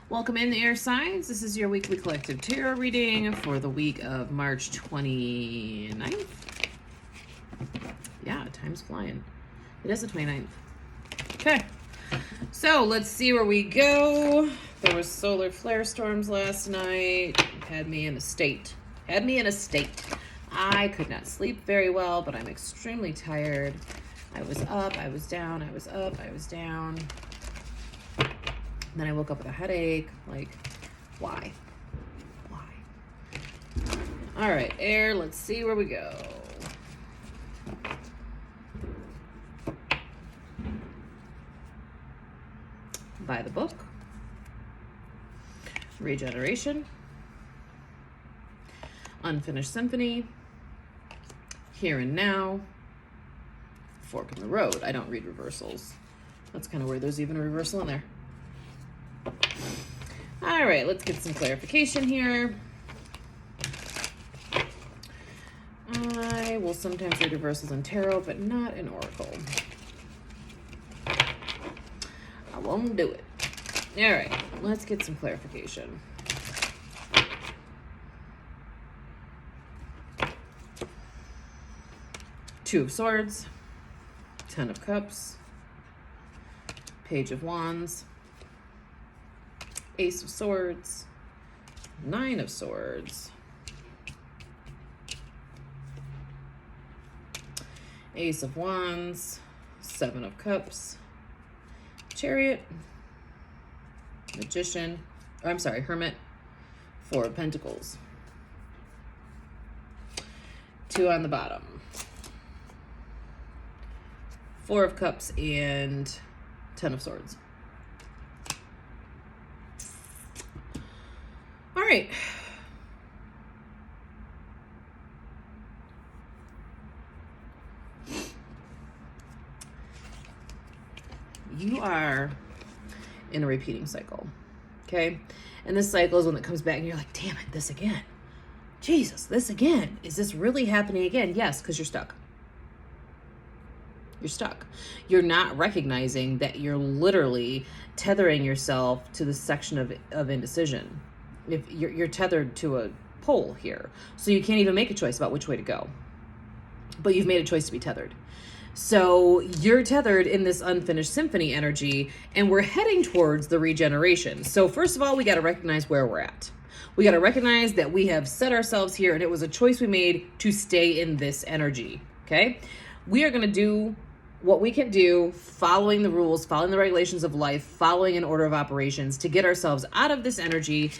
Welcome in, air signs. This is your weekly collective tarot reading for the week of March 29th. Yeah, time's flying. It is the 29th. Okay, so let's see where we go. There was solar flare storms last night. Had me in a state. I could not sleep very well, but I'm extremely tired. I was up, I was down, I was up, I was down. Then I woke up with a headache. Like, why? All right, air, let's see where we go. By the book. Regeneration. Unfinished symphony. Here and now. Fork in the road. I don't read reversals. That's kind of weird. There's even a reversal in there. All right, let's get some clarification here. I will sometimes read reversals in tarot, but not in oracle. I won't do it. All right, let's get some clarification. Two of Swords, 10 of Cups, Page of Wands, Ace of Swords, 9 of Swords, Ace of Wands, 7 of Cups, Chariot, Magician, Hermit, 4 of Pentacles, 2 on the bottom, 4 of Cups, and 10 of Swords. All right. You are in a repeating cycle, okay? And this cycle is when it comes back and you're like, damn it, this again. Jesus, this again. Is this really happening again? Yes, because you're stuck. You're stuck. You're not recognizing that you're literally tethering yourself to the section of indecision. If you're tethered to a pole here, so you can't even make a choice about which way to go, but you've made a choice to be tethered. So you're tethered in this unfinished symphony energy, and we're heading towards the regeneration. So first of all, we got to recognize where we're at. We got to recognize that we have set ourselves here, and it was a choice we made to stay in this energy. Okay, we are going to do what we can do, following the rules, following the regulations of life, following an order of operations to get ourselves out of this energy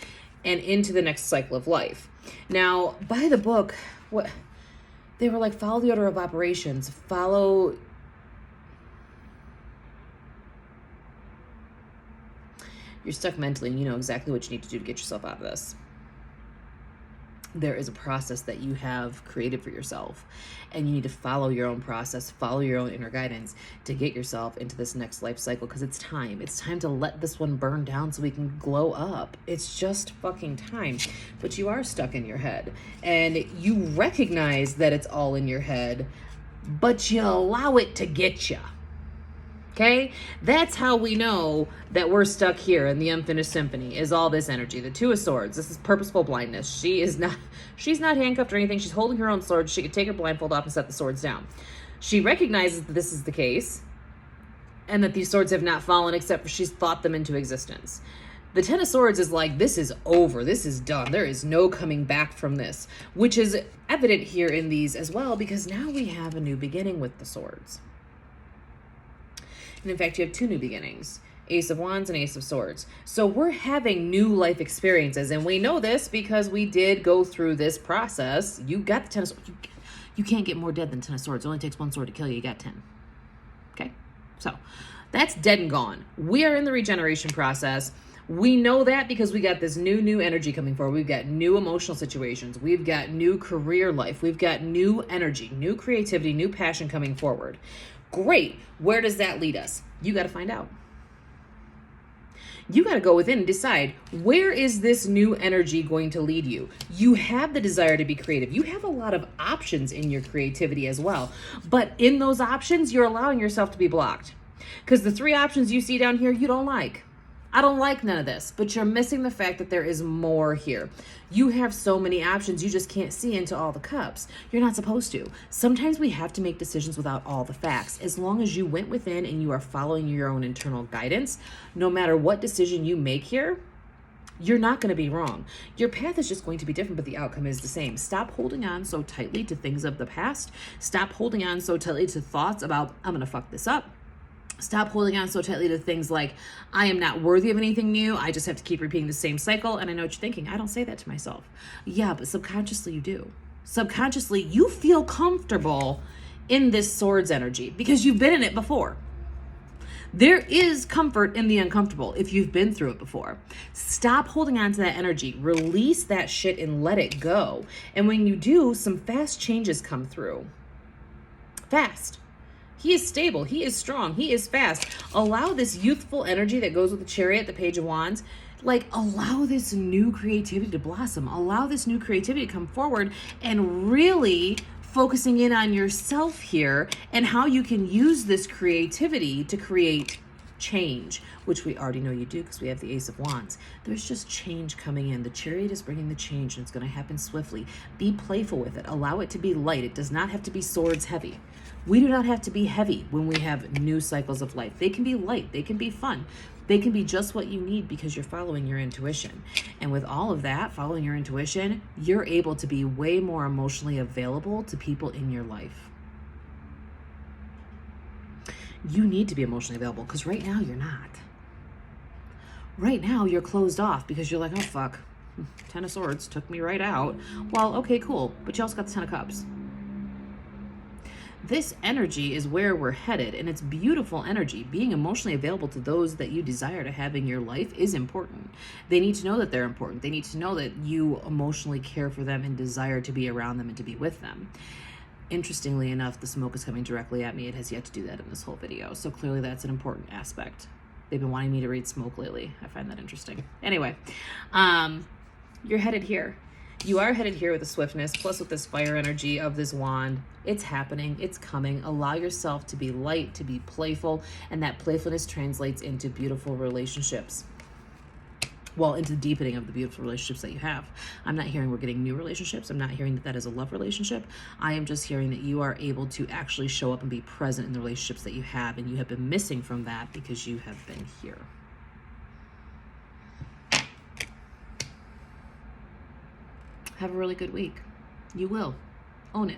and into the next cycle of life. Now, by the book, what they were like, follow the order of operations, follow. You're stuck mentally and you know exactly what you need to do to get yourself out of this. There is a process that you have created for yourself, and you need to follow your own process, follow your own inner guidance to get yourself into this next life cycle, because it's time to let this one burn down so we can glow up. It's just fucking time. But you are stuck in your head, and you recognize that it's all in your head, but you allow it to get you. Okay, that's how we know that we're stuck here in the unfinished symphony, is all this energy. The Two of Swords, this is purposeful blindness. She's not handcuffed or anything. She's holding her own sword. She could take her blindfold off and set the swords down. She recognizes that this is the case and that these swords have not fallen, except for she's thought them into existence. The Ten of Swords is like, this is over. This is done. There is no coming back from this, which is evident here in these as well, because now we have a new beginning with the swords. And in fact, you have 2 new beginnings, Ace of Wands and Ace of Swords. So we're having new life experiences, and we know this because we did go through this process. You got the 10 of Swords. You can't get more dead than 10 of Swords. It only takes 1 sword to kill you. You got 10. Okay? So that's dead and gone. We are in the regeneration process. We know that because we got this new energy coming forward. We've got new emotional situations. We've got new career life. We've got new energy, new creativity, new passion coming forward. Great. Where does that lead us? You got to find out. You got to go within and decide, where is this new energy going to lead you? You have the desire to be creative. You have a lot of options in your creativity as well. But in those options, you're allowing yourself to be blocked. Because the 3 options you see down here, you don't like. I don't like none of this, but you're missing the fact that there is more here. You have so many options, you just can't see into all the cups. You're not supposed to. Sometimes we have to make decisions without all the facts. As long as you went within and you are following your own internal guidance, no matter what decision you make here, you're not going to be wrong. Your path is just going to be different, but the outcome is the same. Stop holding on so tightly to things of the past. Stop holding on so tightly to thoughts about, I'm going to fuck this up. Stop holding on so tightly to things like, I am not worthy of anything new. I just have to keep repeating the same cycle. And I know what you're thinking. I don't say that to myself. Yeah, but subconsciously you do. Subconsciously, you feel comfortable in this swords energy because you've been in it before. There is comfort in the uncomfortable if you've been through it before. Stop holding on to that energy. Release that shit and let it go. And when you do, some fast changes come through. Fast. He is stable. He is strong. He is fast. Allow this youthful energy that goes with the Chariot, the Page of Wands, allow this new creativity to blossom. Allow this new creativity to come forward, and really focusing in on yourself here and how you can use this creativity to create change, which we already know you do because we have the Ace of Wands. There's just change coming in. The Chariot is bringing the change, and it's going to happen swiftly. Be playful with it. Allow it to be light. It does not have to be swords heavy. We do not have to be heavy when we have new cycles of life. They can be light. They can be fun. They can be just what you need because you're following your intuition. And with all of that, following your intuition, you're able to be way more emotionally available to people in your life. You need to be emotionally available because right now you're not. Right now you're closed off because you're like, oh fuck, 10 of Swords took me right out. Well, okay, cool. But you also got the 10 of Cups. This energy is where we're headed, and it's beautiful energy. Being emotionally available to those that you desire to have in your life is important. They need to know that they're important. They need to know that you emotionally care for them and desire to be around them and to be with them. Interestingly enough, the smoke is coming directly at me. It has yet to do that in this whole video, so clearly that's an important aspect. They've been wanting me to read smoke lately. I find that interesting. Anyway, you're headed here. You are headed here with the swiftness, plus with this fire energy of this wand. It's happening. It's coming. Allow yourself to be light, to be playful, and that playfulness translates into beautiful relationships. Well, into the deepening of the beautiful relationships that you have. I'm not hearing we're getting new relationships. I'm not hearing that that is a love relationship. I am just hearing that you are able to actually show up and be present in the relationships that you have, and you have been missing from that because you have been here. Have a really good week. You will. Own it.